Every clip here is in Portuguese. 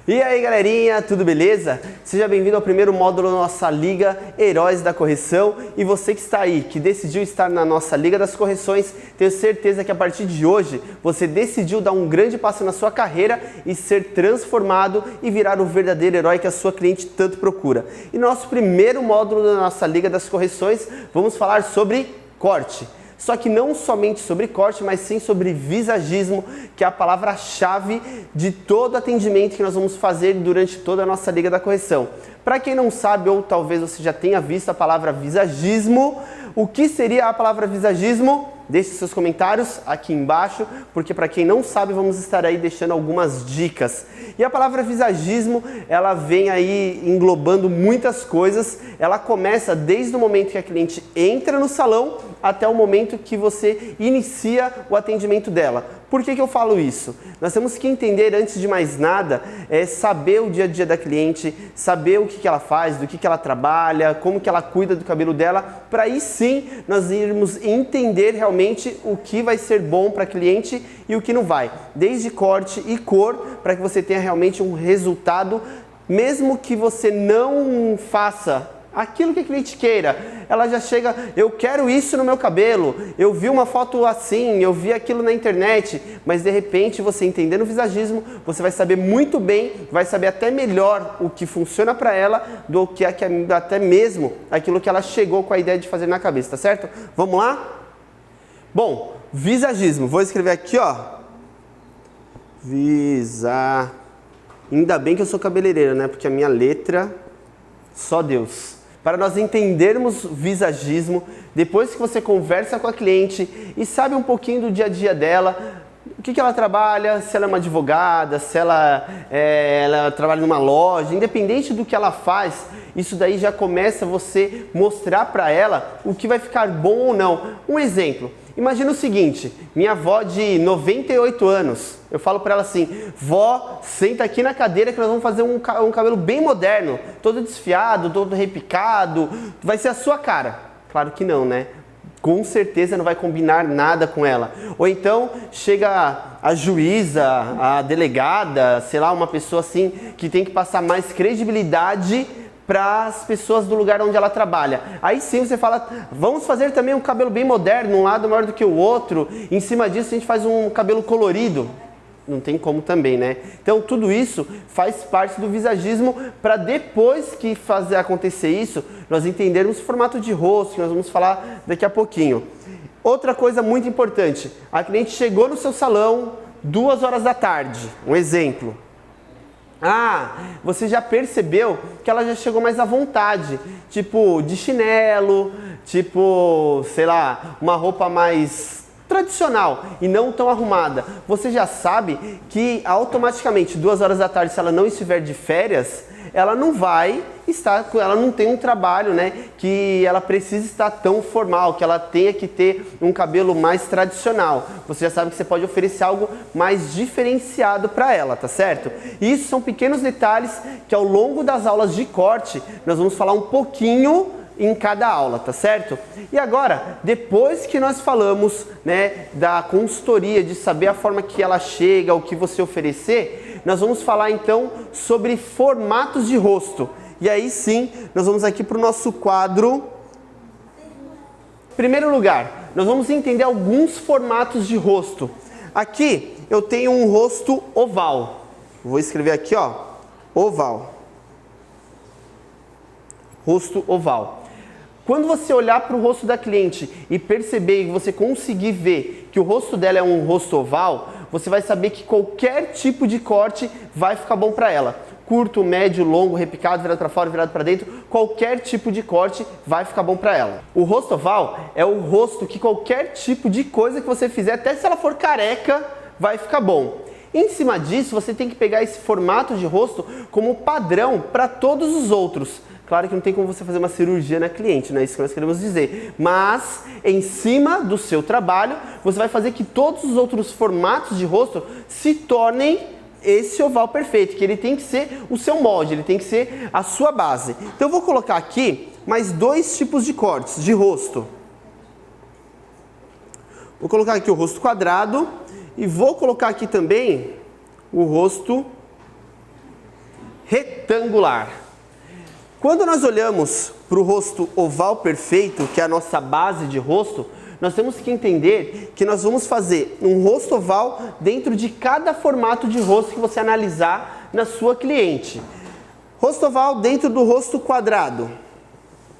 E aí galerinha, tudo beleza? Seja bem-vindo ao primeiro módulo da nossa Liga Heróis da Correção. E você que está aí, que decidiu estar na nossa Liga das Correções, tenho certeza que a partir de hoje você decidiu dar um grande passo na sua carreira e ser transformado e virar o verdadeiro herói que a sua cliente tanto procura. E no nosso primeiro módulo da nossa Liga das Correções, vamos falar sobre corte. Só que não somente sobre corte, mas sim sobre visagismo, que é a palavra-chave de todo atendimento que nós vamos fazer durante toda a nossa Liga da Correção. Para quem não sabe, ou talvez você já tenha visto a palavra visagismo, o que seria a palavra visagismo? Deixe seus comentários aqui embaixo, porque para quem não sabe, vamos estar aí deixando algumas dicas. E a palavra visagismo, ela vem aí englobando muitas coisas. Ela começa desde o momento que a cliente entra no salão até o momento que você inicia o atendimento dela. Por que eu falo isso? Nós temos que entender, antes de mais nada, saber o dia a dia da cliente, saber o que ela faz, do que ela trabalha, como que ela cuida do cabelo dela, para aí sim nós irmos entender realmente o que vai ser bom para a cliente e o que não vai. Desde corte e cor, para que você tenha realmente um resultado, mesmo que você não faça aquilo que a cliente queira, ela já chega, eu quero isso no meu cabelo, eu vi uma foto assim, eu vi aquilo na internet, mas de repente você entendendo o visagismo, você vai saber muito bem, vai saber até melhor o que funciona para ela do que até mesmo aquilo que ela chegou com a ideia de fazer na cabeça, tá certo? Vamos lá? Bom, visagismo, vou escrever aqui, ó, ainda bem que eu sou cabeleireiro, né, porque a minha letra, só Deus. Para nós entendermos visagismo, depois que você conversa com a cliente e sabe um pouquinho do dia a dia dela, o que ela trabalha, se ela é uma advogada, se ela trabalha numa loja, independente do que ela faz, isso daí já começa você mostrar para ela o que vai ficar bom ou não. Um exemplo, imagina o seguinte, minha avó de 98 anos, eu falo para ela assim, vó, senta aqui na cadeira que nós vamos fazer um cabelo bem moderno, todo desfiado, todo repicado, vai ser a sua cara. Claro que não, né? Com certeza não vai combinar nada com ela. Ou então chega a juíza, a delegada, sei lá, uma pessoa assim que tem que passar mais credibilidade para as pessoas do lugar onde ela trabalha. Aí sim você fala, vamos fazer também um cabelo bem moderno, um lado maior do que o outro, em cima disso a gente faz um cabelo colorido. Não tem como também, né? Então tudo isso faz parte do visagismo para depois que fazer acontecer isso, nós entendermos o formato de rosto, que nós vamos falar daqui a pouquinho. Outra coisa muito importante, a cliente chegou no seu salão 2 horas da tarde, um exemplo. Você já percebeu que ela já chegou mais à vontade, tipo de chinelo, tipo, sei lá, uma roupa mais tradicional e não tão arrumada. Você já sabe que automaticamente 2 horas da tarde, se ela não estiver de férias, ela não vai estar, ela não tem um trabalho, né, que ela precisa estar tão formal, que ela tenha que ter um cabelo mais tradicional. Você já sabe que você pode oferecer algo mais diferenciado para ela, tá certo? E isso são pequenos detalhes que ao longo das aulas de corte nós vamos falar um pouquinho em cada aula, tá certo? E agora, depois que nós falamos, né, da consultoria, de saber a forma que ela chega, o que você oferecer, nós vamos falar então sobre formatos de rosto. E aí sim, nós vamos aqui para o nosso quadro. Em primeiro lugar, nós vamos entender alguns formatos de rosto. Aqui eu tenho um rosto oval. Vou escrever aqui, ó, oval. Rosto oval. Quando você olhar para o rosto da cliente e perceber, e você conseguir ver que o rosto dela é um rosto oval, você vai saber que qualquer tipo de corte vai ficar bom para ela. Curto, médio, longo, repicado, virado para fora, virado para dentro, qualquer tipo de corte vai ficar bom para ela. O rosto oval é o rosto que qualquer tipo de coisa que você fizer, até se ela for careca, vai ficar bom. Em cima disso, você tem que pegar esse formato de rosto como padrão para todos os outros. Claro que não tem como você fazer uma cirurgia na cliente, né? Isso que nós queremos dizer. Mas, em cima do seu trabalho, você vai fazer que todos os outros formatos de rosto se tornem esse oval perfeito, que ele tem que ser o seu molde, ele tem que ser a sua base. Então eu vou colocar aqui mais 2 tipos de cortes de rosto. Vou colocar aqui o rosto quadrado e vou colocar aqui também o rosto retangular. Quando nós olhamos para o rosto oval perfeito, que é a nossa base de rosto, nós temos que entender que nós vamos fazer um rosto oval dentro de cada formato de rosto que você analisar na sua cliente. Rosto oval dentro do rosto quadrado.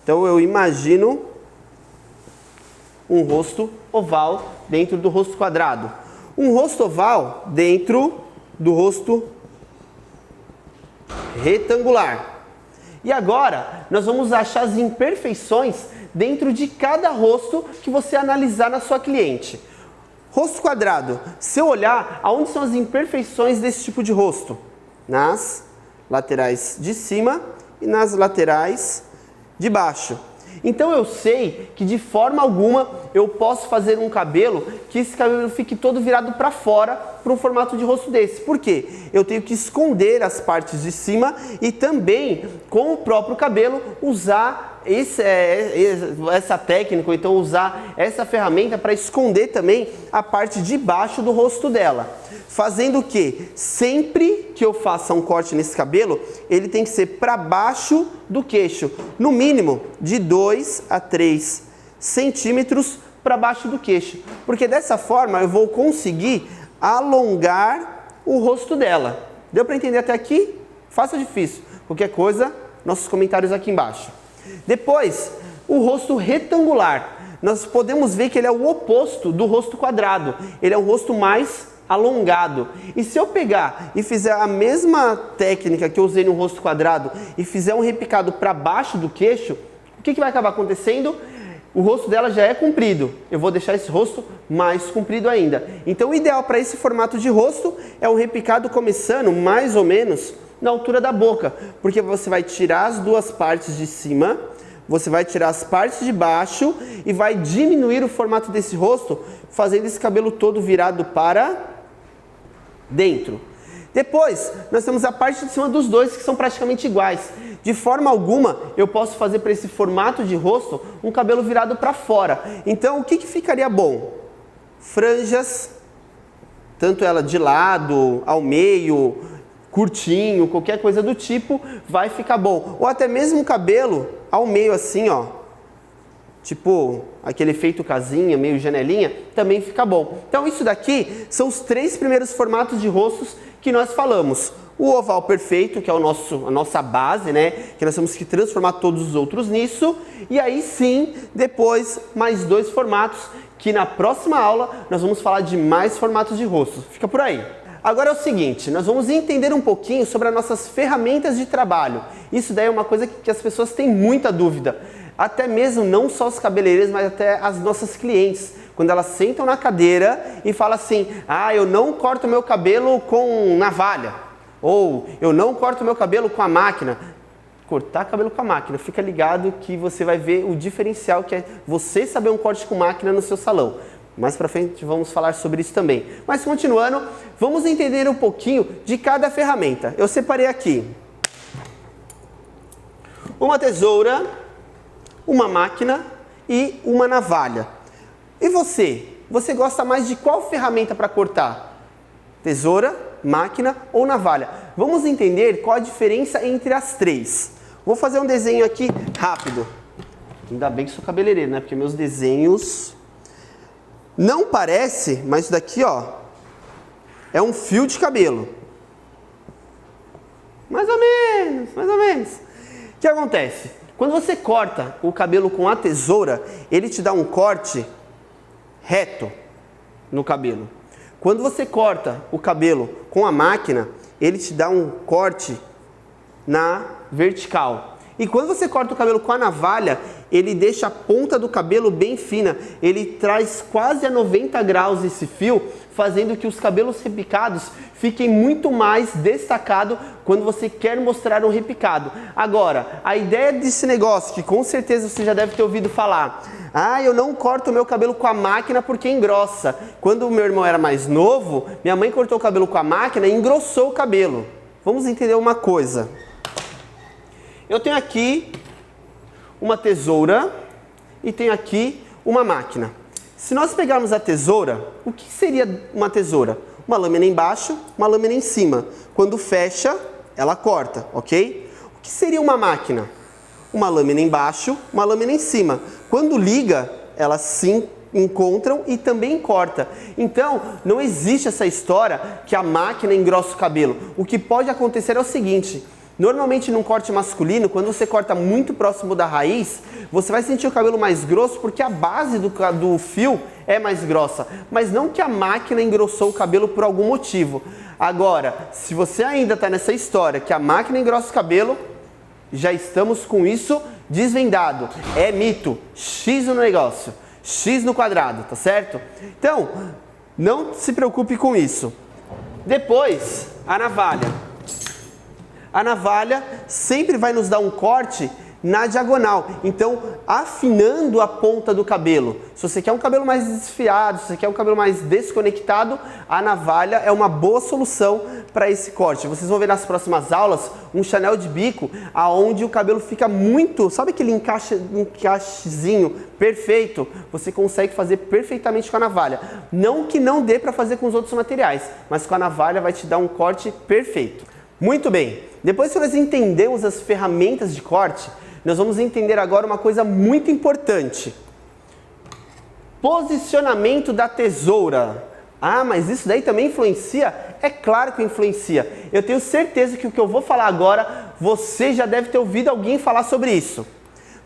Então eu imagino um rosto oval dentro do rosto quadrado. Um rosto oval dentro do rosto retangular. E agora nós vamos achar as imperfeições dentro de cada rosto que você analisar na sua cliente. Rosto quadrado. Se eu olhar, aonde são as imperfeições desse tipo de rosto? Nas laterais de cima e nas laterais de baixo. Então eu sei que de forma alguma eu posso fazer um cabelo que esse cabelo fique todo virado para fora para um formato de rosto desse. Por quê? Eu tenho que esconder as partes de cima e também com o próprio cabelo usar essa técnica, ou então usar essa ferramenta para esconder também a parte de baixo do rosto dela. Fazendo o quê? Sempre que eu faça um corte nesse cabelo, ele tem que ser para baixo do queixo, no mínimo de 2 a 3 centímetros para baixo do queixo, porque dessa forma eu vou conseguir alongar o rosto dela. Deu para entender até aqui? Fácil ou difícil? Qualquer coisa, nossos comentários aqui embaixo. Depois, o rosto retangular. Nós podemos ver que ele é o oposto do rosto quadrado. Ele é um rosto mais alongado. E se eu pegar e fizer a mesma técnica que eu usei no rosto quadrado e fizer um repicado para baixo do queixo, o que vai acabar acontecendo? O rosto dela já é comprido. Eu vou deixar esse rosto mais comprido ainda. Então o ideal para esse formato de rosto é um repicado começando mais ou menos na altura da boca, porque você vai tirar as duas partes de cima, você vai tirar as partes de baixo e vai diminuir o formato desse rosto, fazendo esse cabelo todo virado para dentro. Depois, nós temos a parte de cima dos dois, que são praticamente iguais. De forma alguma, eu posso fazer para esse formato de rosto um cabelo virado para fora. Então, o que ficaria bom? Franjas, tanto ela de lado, ao meio, curtinho, qualquer coisa do tipo, vai ficar bom. Ou até mesmo o cabelo ao meio assim, ó, tipo aquele efeito casinha, meio janelinha, também fica bom. Então isso daqui são os 3 primeiros formatos de rostos que nós falamos. O oval perfeito, que é a nossa base, né? Que nós temos que transformar todos os outros nisso. E aí sim, depois, mais 2 formatos, que na próxima aula nós vamos falar de mais formatos de rosto. Fica por aí. Agora é o seguinte, nós vamos entender um pouquinho sobre as nossas ferramentas de trabalho. Isso daí é uma coisa que as pessoas têm muita dúvida. Até mesmo não só os cabeleireiros, mas até as nossas clientes. Quando elas sentam na cadeira e falam assim, eu não corto meu cabelo com navalha. Ou eu não corto meu cabelo com a máquina. Cortar cabelo com a máquina, fica ligado que você vai ver o diferencial que é você saber um corte com máquina no seu salão. Mais pra frente vamos falar sobre isso também. Mas continuando, vamos entender um pouquinho de cada ferramenta. Eu separei aqui uma tesoura, uma máquina e uma navalha. E você? Você gosta mais de qual ferramenta para cortar? Tesoura, máquina ou navalha? Vamos entender qual a diferença entre as 3. Vou fazer um desenho aqui rápido. Ainda bem que sou cabeleireiro, né? Porque meus desenhos... Não parece, mas isso daqui, ó, é um fio de cabelo. Mais ou menos, mais ou menos. O que acontece? Quando você corta o cabelo com a tesoura, ele te dá um corte reto no cabelo. Quando você corta o cabelo com a máquina, ele te dá um corte na vertical. E quando você corta o cabelo com a navalha, ele deixa a ponta do cabelo bem fina. Ele traz quase a 90 graus esse fio, fazendo que os cabelos repicados fiquem muito mais destacados quando você quer mostrar um repicado. Agora, a ideia desse negócio, que com certeza você já deve ter ouvido falar, eu não corto o meu cabelo com a máquina porque engrossa. Quando o meu irmão era mais novo, minha mãe cortou o cabelo com a máquina e engrossou o cabelo. Vamos entender uma coisa. Eu tenho aqui uma tesoura e tenho aqui uma máquina. Se nós pegarmos a tesoura, o que seria uma tesoura? Uma lâmina embaixo, uma lâmina em cima. Quando fecha, ela corta, ok? O que seria uma máquina? Uma lâmina embaixo, uma lâmina em cima. Quando liga, elas se encontram e também corta. Então, não existe essa história que a máquina engrossa o cabelo. O que pode acontecer é o seguinte: normalmente num corte masculino, quando você corta muito próximo da raiz, você vai sentir o cabelo mais grosso porque a base do fio é mais grossa. Mas não que a máquina engrossou o cabelo por algum motivo. Agora, se você ainda está nessa história que a máquina engrossa o cabelo, já estamos com isso desvendado. É mito. X no negócio. X no quadrado, tá certo? Então, não se preocupe com isso. Depois, a navalha. A navalha sempre vai nos dar um corte na diagonal, então afinando a ponta do cabelo. Se você quer um cabelo mais desfiado, se você quer um cabelo mais desconectado, a navalha é uma boa solução para esse corte. Vocês vão ver nas próximas aulas um Chanel de bico, aonde o cabelo fica muito, sabe aquele encaixezinho perfeito? Você consegue fazer perfeitamente com a navalha. Não que não dê para fazer com os outros materiais, mas com a navalha vai te dar um corte perfeito. Muito bem, depois que nós entendemos as ferramentas de corte, nós vamos entender agora uma coisa muito importante. Posicionamento da tesoura. Ah, mas isso daí também influencia? É claro que influencia. Eu tenho certeza que o que eu vou falar agora, você já deve ter ouvido alguém falar sobre isso.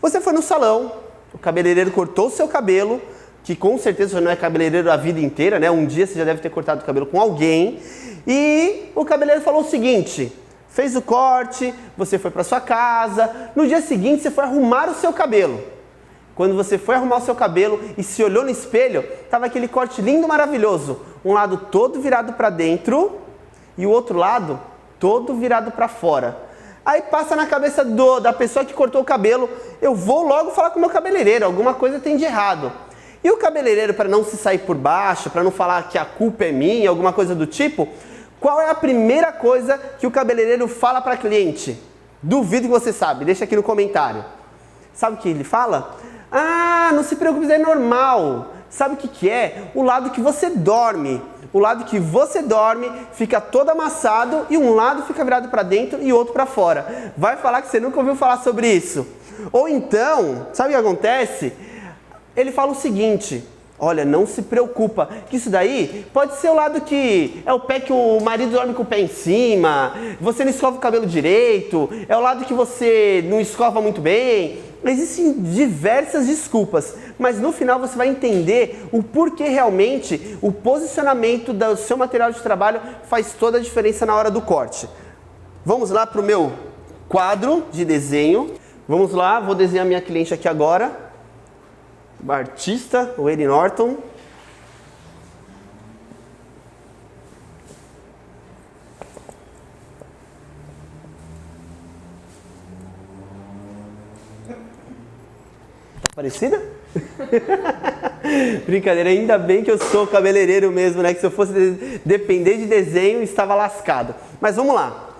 Você foi no salão, o cabeleireiro cortou o seu cabelo, que com certeza você não é cabeleireiro a vida inteira, né? Um dia você já deve ter cortado o cabelo com alguém. E o cabeleireiro falou o seguinte: fez o corte, você foi para sua casa, no dia seguinte você foi arrumar o seu cabelo. Quando você foi arrumar o seu cabelo e se olhou no espelho, estava aquele corte lindo, maravilhoso. Um lado todo virado para dentro e o outro lado todo virado para fora. Aí passa na cabeça da pessoa que cortou o cabelo: eu vou logo falar com o meu cabeleireiro, alguma coisa tem de errado. E o cabeleireiro, para não se sair por baixo, para não falar que a culpa é minha, alguma coisa do tipo, qual é a primeira coisa que o cabeleireiro fala para a cliente? Duvido que você sabe, deixa aqui no comentário. Sabe o que ele fala? Ah, não se preocupe, isso é normal. Sabe o que é? O lado que você dorme. O lado que você dorme fica todo amassado e um lado fica virado para dentro e outro para fora. Vai falar que você nunca ouviu falar sobre isso. Ou então, sabe o que acontece? Ele fala o seguinte: olha, não se preocupa, que isso daí pode ser o lado que é o pé que o marido dorme com o pé em cima, você não escova o cabelo direito, é o lado que você não escova muito bem. Existem diversas desculpas, mas no final você vai entender o porquê realmente o posicionamento do seu material de trabalho faz toda a diferença na hora do corte. Vamos lá para o meu quadro de desenho. Vamos lá, vou desenhar minha cliente aqui agora. O artista, o Eddie Norton. Parecida? Brincadeira, ainda bem que eu sou cabeleireiro mesmo, né? Que se eu fosse depender de desenho, estava lascado. Mas vamos lá.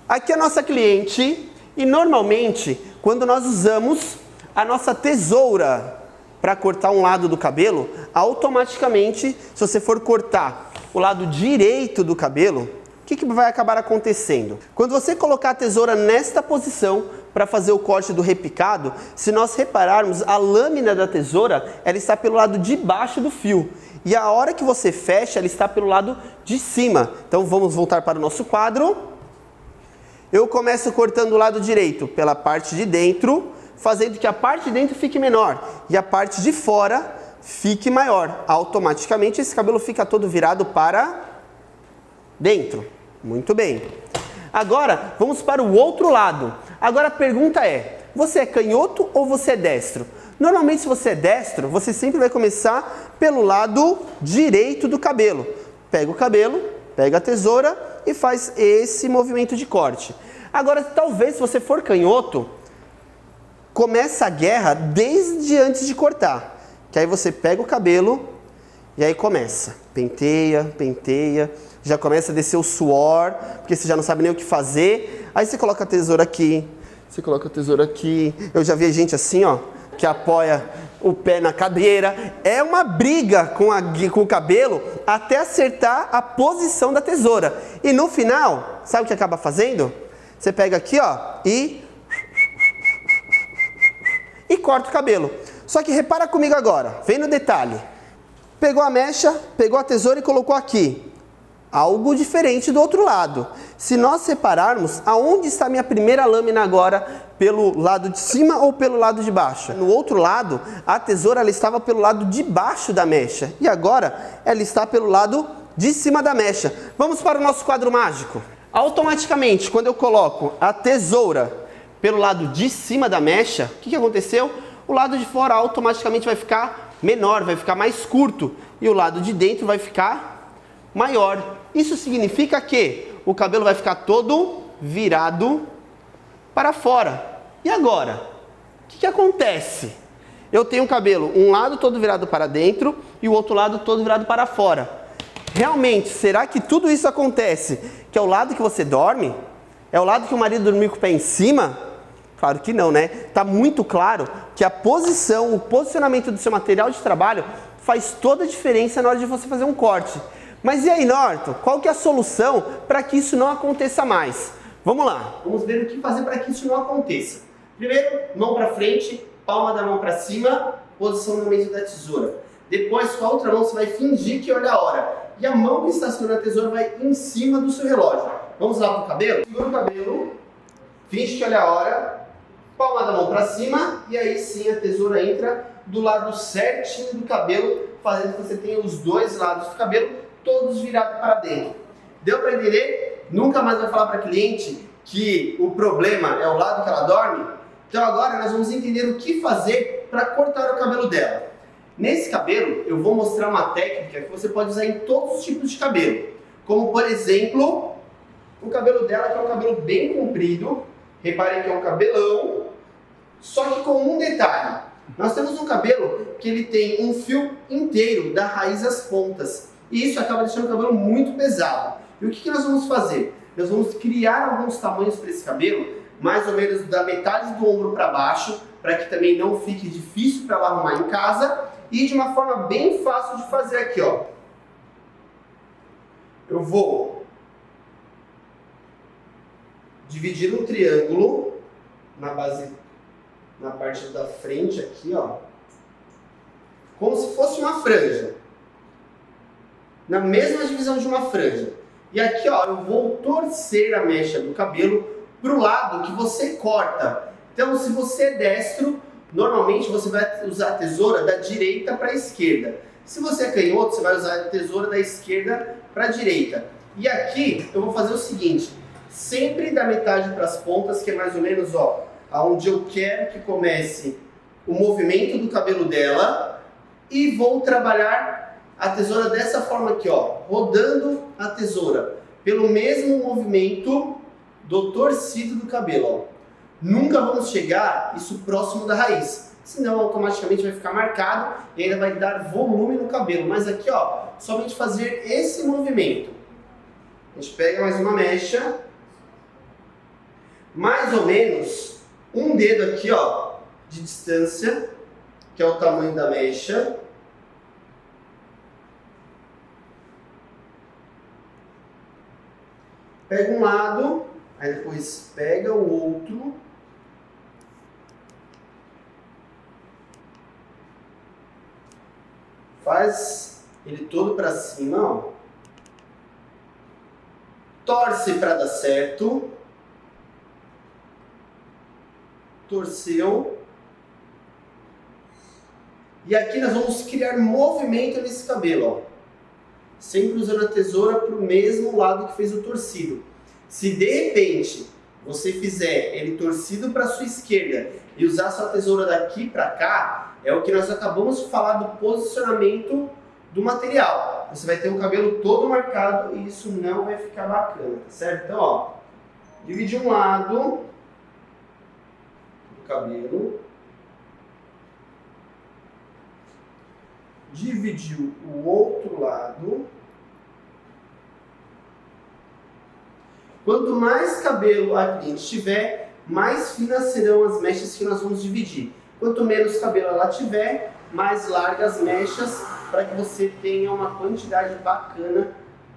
Aqui é a nossa cliente e normalmente, quando nós usamos a nossa tesoura para cortar um lado do cabelo, automaticamente, se você for cortar o lado direito do cabelo, o que vai acabar acontecendo? Quando você colocar a tesoura nesta posição para fazer o corte do repicado, se nós repararmos, a lâmina da tesoura, ela está pelo lado de baixo do fio. E a hora que você fecha, ela está pelo lado de cima. Então vamos voltar para o nosso quadro. Eu começo cortando o lado direito pela parte de dentro, fazendo que a parte de dentro fique menor e a parte de fora fique maior. Automaticamente esse cabelo fica todo virado para dentro. Muito bem. Agora vamos para o outro lado. Agora a pergunta é: você é canhoto ou você é destro? Normalmente, se você é destro, você sempre vai começar pelo lado direito do cabelo. Pega o cabelo, pega a tesoura e faz esse movimento de corte. Agora, talvez se você for canhoto, começa a guerra desde antes de cortar. Que aí você pega o cabelo e aí começa. Penteia, penteia. Já começa a descer o suor, porque você já não sabe nem o que fazer. Aí você coloca a tesoura aqui, você coloca a tesoura aqui. Eu já vi gente assim, ó, que apoia o pé na cadeira. É uma briga com o cabelo até acertar a posição da tesoura. E no final, sabe o que acaba fazendo? Você pega aqui, ó, e corta o cabelo. Só que repara comigo agora, vem no detalhe. Pegou a mecha, pegou a tesoura e colocou aqui. Algo diferente do outro lado. Se nós separarmos, aonde está a minha primeira lâmina agora? Pelo lado de cima ou pelo lado de baixo? No outro lado, a tesoura ela estava pelo lado de baixo da mecha. E agora, ela está pelo lado de cima da mecha. Vamos para o nosso quadro mágico. Automaticamente, quando eu coloco a tesoura pelo lado de cima da mecha, o que aconteceu? O lado de fora automaticamente vai ficar menor, vai ficar mais curto. E o lado de dentro vai ficar maior. Isso significa que o cabelo vai ficar todo virado para fora. E agora? O que acontece? Eu tenho o cabelo, um lado todo virado para dentro e o outro lado todo virado para fora. Realmente, será que tudo isso acontece? Que é o lado que você dorme? É o lado que o marido dormiu com o pé em cima? Claro que não, né? Tá muito claro que a posição, o posicionamento do seu material de trabalho faz toda a diferença na hora de você fazer um corte. Mas e aí, Norton? Qual que é a solução para que isso não aconteça mais? Vamos lá. Vamos ver o que fazer para que isso não aconteça. Primeiro, mão para frente, palma da mão para cima, posição no meio da tesoura. Depois, com a outra mão, você vai fingir que olha a hora. E a mão que está segurando a tesoura vai em cima do seu relógio. Vamos lá para o cabelo? Segura o cabelo, finge que olha a hora, palma da mão para cima, e aí sim a tesoura entra do lado certinho do cabelo, fazendo que você tenha os dois lados do cabelo todos virados para dentro. Deu para entender? Nunca mais vai falar para cliente que o problema é o lado que ela dorme? Então agora nós vamos entender o que fazer para cortar o cabelo dela. Nesse cabelo eu vou mostrar uma técnica que você pode usar em todos os tipos de cabelo. Como por exemplo, o cabelo dela que é um cabelo bem comprido. Reparem que é um cabelão, só que com um detalhe. Nós temos um cabelo que ele tem um fio inteiro da raiz às pontas. E isso acaba deixando o cabelo muito pesado. E o que nós vamos fazer? Nós vamos criar alguns tamanhos para esse cabelo, mais ou menos da metade do ombro para baixo, para que também não fique difícil para ela arrumar em casa. E de uma forma bem fácil de fazer aqui, ó. Eu vou dividir um triângulo na base, na parte da frente aqui, ó. Como se fosse uma franja. Na mesma divisão de uma franja. E aqui, ó, eu vou torcer a mecha do cabelo para o lado que você corta. Então, se você é destro, normalmente você vai usar a tesoura da direita para a esquerda. Se você é canhoto, você vai usar a tesoura da esquerda para a direita. E aqui, eu vou fazer o seguinte, sempre da metade para as pontas, que é mais ou menos, ó, aonde eu quero que comece o movimento do cabelo dela, e vou trabalhar a tesoura dessa forma aqui, ó, rodando a tesoura pelo mesmo movimento do torcido do cabelo, ó. Nunca vamos chegar isso próximo da raiz, senão automaticamente vai ficar marcado e ainda vai dar volume no cabelo. Mas aqui, ó, somente fazer esse movimento. A gente pega mais uma mecha, mais ou menos um dedo aqui, ó, de distância, que é o tamanho da mecha. Pega um lado, aí depois pega o outro. Faz ele todo para cima, ó. Torce para dar certo. Torceu. E aqui nós vamos criar movimento nesse cabelo, ó. Sempre usando a tesoura para o mesmo lado que fez o torcido. Se de repente você fizer ele torcido para a sua esquerda e usar a sua tesoura daqui para cá, é o que nós acabamos de falar do posicionamento do material. Você vai ter o cabelo todo marcado e isso não vai ficar bacana, tá certo? Então, ó, divide um lado do cabelo, dividiu o outro lado. Quanto mais cabelo a cliente tiver, mais finas serão as mechas que nós vamos dividir. Quanto menos cabelo ela tiver, mais largas as mechas, para que você tenha uma quantidade bacana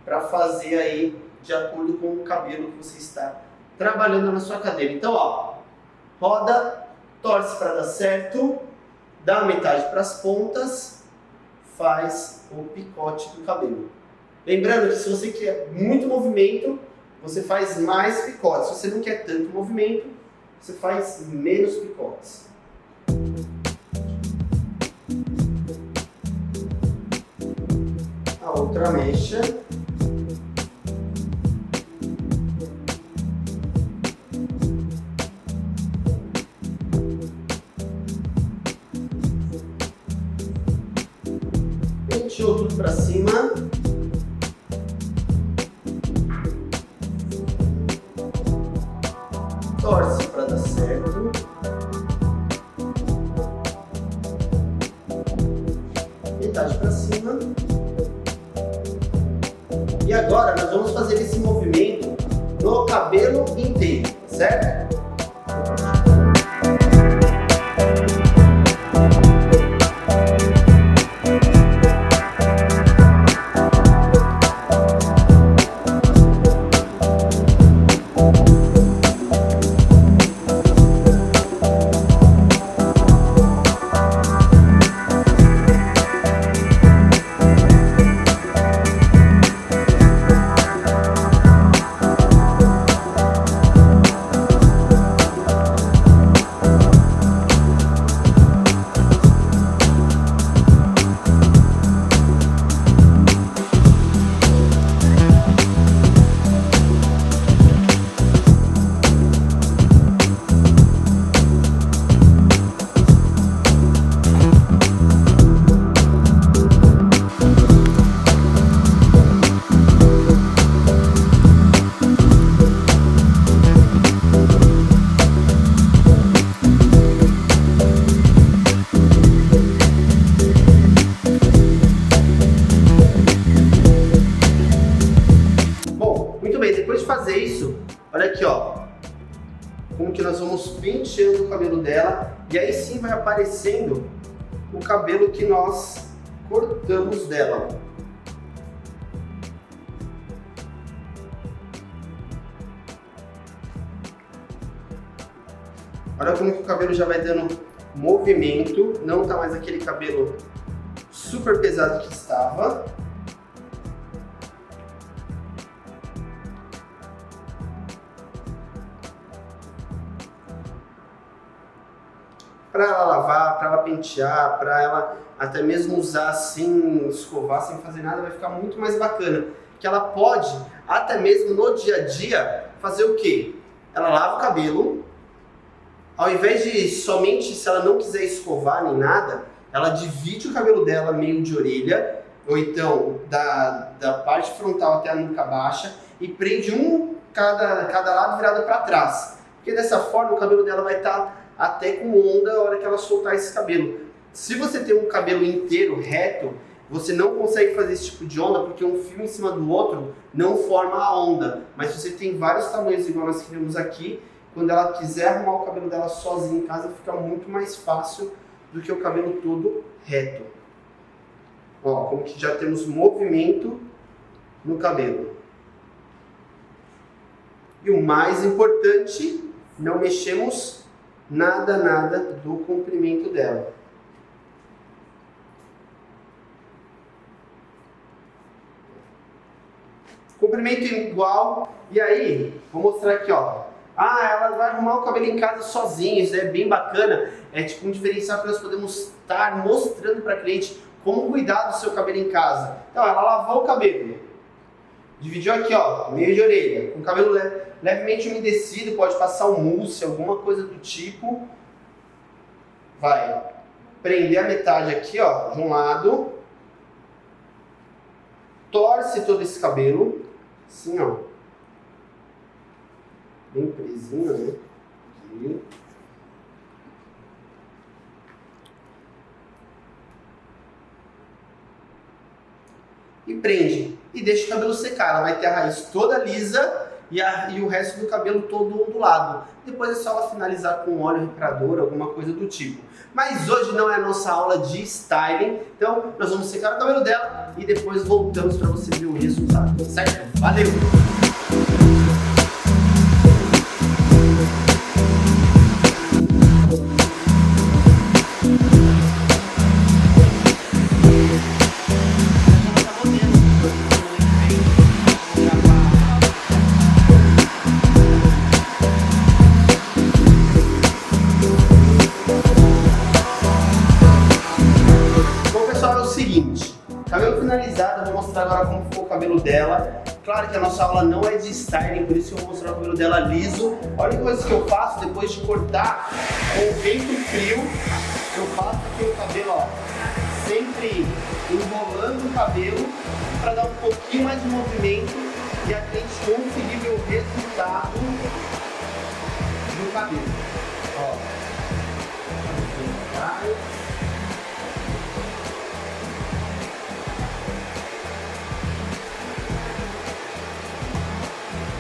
para fazer aí de acordo com o cabelo que você está trabalhando na sua cadeira. Então, ó, roda, torce para dar certo, dá a metade para as pontas, faz o picote do cabelo. Lembrando que se você quer muito movimento, você faz mais picotes. Se você não quer tanto movimento, você faz menos picotes. A outra mecha. Penteou tudo para cima. Torce para dar certo. Metade para cima. E agora nós vamos fazer esse movimento no cabelo inteiro, certo? Depois de fazer isso, olha aqui, ó, como que nós vamos penteando o cabelo dela e aí sim vai aparecendo o cabelo que nós cortamos dela. Olha como que o cabelo já vai dando movimento, não tá mais aquele cabelo super pesado que estava. Para ela lavar, para ela pentear, para ela até mesmo usar sem escovar, sem fazer nada, vai ficar muito mais bacana. Que ela pode, até mesmo no dia a dia, fazer o quê? Ela lava o cabelo, ao invés de somente, se ela não quiser escovar nem nada, ela divide o cabelo dela meio de orelha, ou então da parte frontal até a nuca baixa, e prende cada lado virado para trás. Porque dessa forma o cabelo dela vai estar até com onda a hora que ela soltar esse cabelo. Se você tem um cabelo inteiro reto, você não consegue fazer esse tipo de onda porque um fio em cima do outro não forma a onda. Mas se você tem vários tamanhos igual nós temos aqui, quando ela quiser arrumar o cabelo dela sozinha em casa, fica muito mais fácil do que o cabelo todo reto. Ó, como que já temos movimento no cabelo. E o mais importante, não mexemos nada do comprimento dela. Comprimento igual. E aí, vou mostrar aqui, ó. Ela vai arrumar o cabelo em casa sozinha, isso é bem bacana. É tipo um diferencial que nós podemos estar mostrando para a cliente como cuidar do seu cabelo em casa. Então, ela lavou o cabelo. Dividiu aqui, ó, meio de orelha, com o cabelo levemente umedecido, pode passar um mousse, alguma coisa do tipo. Vai prender a metade aqui, ó, de um lado. Torce todo esse cabelo, assim, ó. Bem presinho, né? Aqui. E prende. E deixa o cabelo secar. Ela vai ter a raiz toda lisa e o resto do cabelo todo ondulado. Depois é só ela finalizar com óleo reparador, alguma coisa do tipo. Mas hoje não é a nossa aula de styling, então nós vamos secar o cabelo dela e depois voltamos para você ver o resultado, certo? Valeu! claro que a nossa aula não é de styling, por isso eu vou mostrar o cabelo dela liso. A única coisa que eu faço depois de cortar com o vento frio, eu faço aqui o cabelo, ó, sempre enrolando o cabelo para dar um pouquinho mais de movimento e a gente conseguir ver o resultado do cabelo. Ó.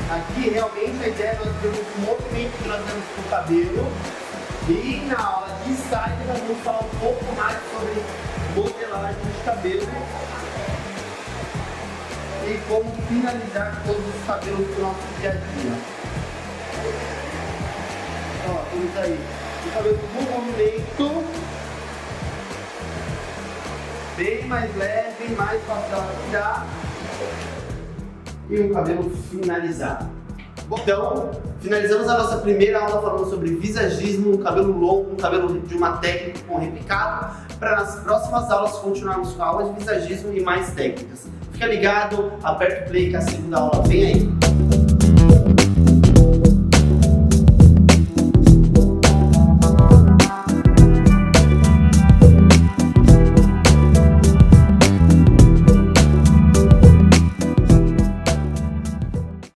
Aqui realmente a ideia é nós vermos o movimento que nós temos com o cabelo e na aula de styling nós vamos falar um pouco mais sobre modelagem de cabelo e como finalizar todos os cabelos do nosso dia a dia. Ó, temos aí o cabelo com movimento, bem mais leve, mais fácil de tirar. E o cabelo finalizado. Então, finalizamos a nossa primeira aula falando sobre visagismo, um cabelo longo, um cabelo de uma técnica com repicado, para nas próximas aulas continuarmos com a aula de visagismo e mais técnicas. Fica ligado, aperta o play que a segunda aula vem aí.